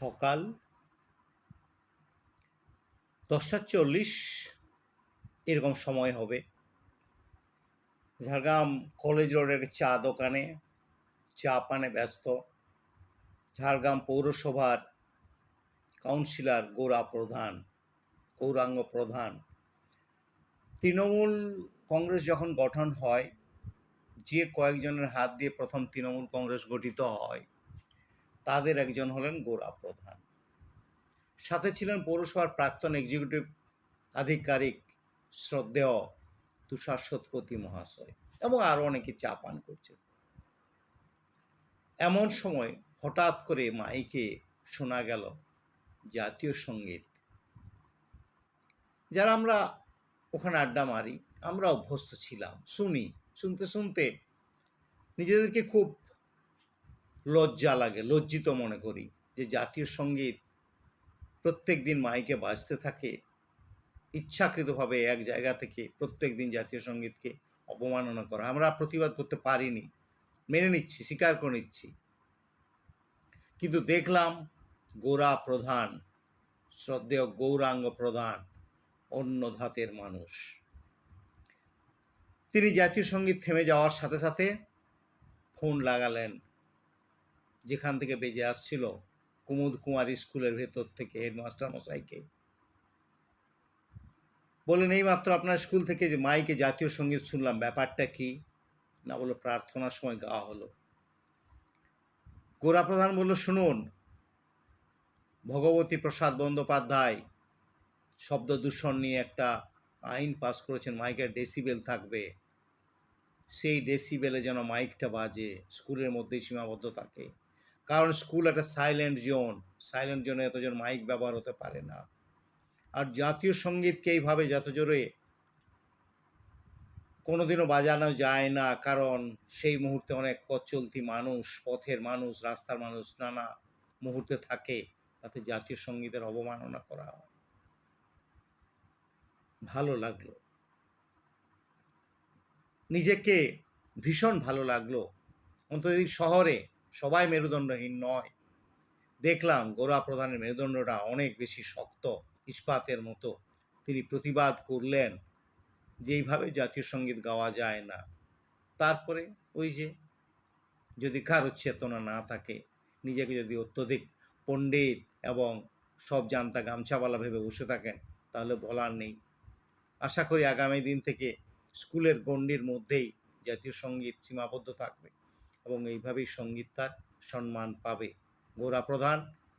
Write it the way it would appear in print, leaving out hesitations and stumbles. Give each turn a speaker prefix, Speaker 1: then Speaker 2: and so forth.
Speaker 1: সকাল 10:40 এরকম সময় হবে। ঝাড়গ্রাম কলেজ রোডের চা দোকানে চা পানে ব্যস্ত ঝাড়গ্রাম পৌরসভার কাউন্সিলর গৌরাঙ্গ প্রধান। তৃণমূল কংগ্রেস যখন গঠন হয়, যে কয়েকজনের হাত দিয়ে প্রথম তৃণমূল কংগ্রেস গঠিত হয় তাদের একজন হলেন গৌরা প্রধান। সাথে ছিলেন পৌরসভার প্রাক্তন এক্সিকিউটিভ আধিকারিক শ্রদ্ধেয় তুষার শতপথী মহাশয় এবং আরও অনেকে চা পান করছেন। এমন সময় হঠাৎ করে মাইকে শোনা গেল জাতীয় সঙ্গীত। যারা আমরা ওখানে আড্ডা মারি, আমরা অভ্যস্ত ছিলাম, শুনতে শুনতে নিজেদেরকে খুব লজ্জা লাগে, লজ্জিত মনে করি যে জাতীয় সঙ্গীত প্রত্যেক দিন মাইকে বাজতে থাকে। ইচ্ছাকৃতভাবে এক জায়গা থেকে প্রত্যেক দিন জাতীয় সঙ্গীতকে অবমাননা করা, আমরা প্রতিবাদ করতে পারিনি, মেনে নিচ্ছি, স্বীকার করে নিচ্ছি। কিন্তু দেখলাম গৌরা প্রধান, শ্রদ্ধেয় গৌরাঙ্গ প্রধান অন্য ধাতের মানুষ। তিনি জাতীয় সঙ্গীত থেমে যাওয়ার সাথে সাথে ফোন লাগালেন যেখান থেকে বেজে আসছিল, কুমুদ কুমারী স্কুলের ভেতর থেকে হেডমাস্টার মশাইকে। বললেন, এইমাত্র আপনার স্কুল থেকে যে মাইকে জাতীয় সঙ্গীত শুনলাম, ব্যাপারটা কি? না, বললো প্রার্থনার সময় গাওয়া হলো। গোরা প্রধান বলল, শুনুন, ভগবতী প্রসাদ বন্দ্যোপাধ্যায় শব্দ দূষণ নিয়ে একটা আইন পাস করেছেন, মাইকের ডেসিবেল থাকবে, সেই ডেসিবেলে যেন মাইকটা বাজে, স্কুলের মধ্যেই সীমাবদ্ধ থাকে। কারণ স্কুল একটা সাইলেন্ট জোনে এতজন মাইক ব্যবহার হতে পারে না। আর জাতীয় সঙ্গীতকে এইভাবে যত জোরে কোনোদিনও বাজানো যায় না, কারণ সেই মুহূর্তে অনেক পথ চলতি মানুষ, পথের মানুষ, রাস্তার মানুষ নানা মুহূর্তে থাকে, তাতে জাতীয় সঙ্গীতের অবমাননা করা হয়। ভালো লাগলো, নিজেকে ভীষণ ভালো লাগলো। অন্তত শহরে সবাই মেরুদণ্ডহীন নয়। দেখলাম গোরা প্রধানের মেরুদণ্ডটা অনেক বেশি শক্ত, ইস্পাতের মতো। তিনি প্রতিবাদ করলেন যে এইভাবে জাতীয় সঙ্গীত গাওয়া যায় না। তারপরে ওই যে, যদি কারো চেতনা না থাকে, নিজেকে যদি অত্যধিক পণ্ডিত এবং সব জানতা গামছাওয়ালা ভেবে বসে থাকেন, তাহলে বলার নেই। আশা করি আগামী দিন থেকে স্কুলের গণ্ডির মধ্যেই জাতীয় সঙ্গীত সীমাবদ্ধ থাকবে এবং এইভাবেই সঙ্গীত তার সম্মান পাবে। গোরা প্রধান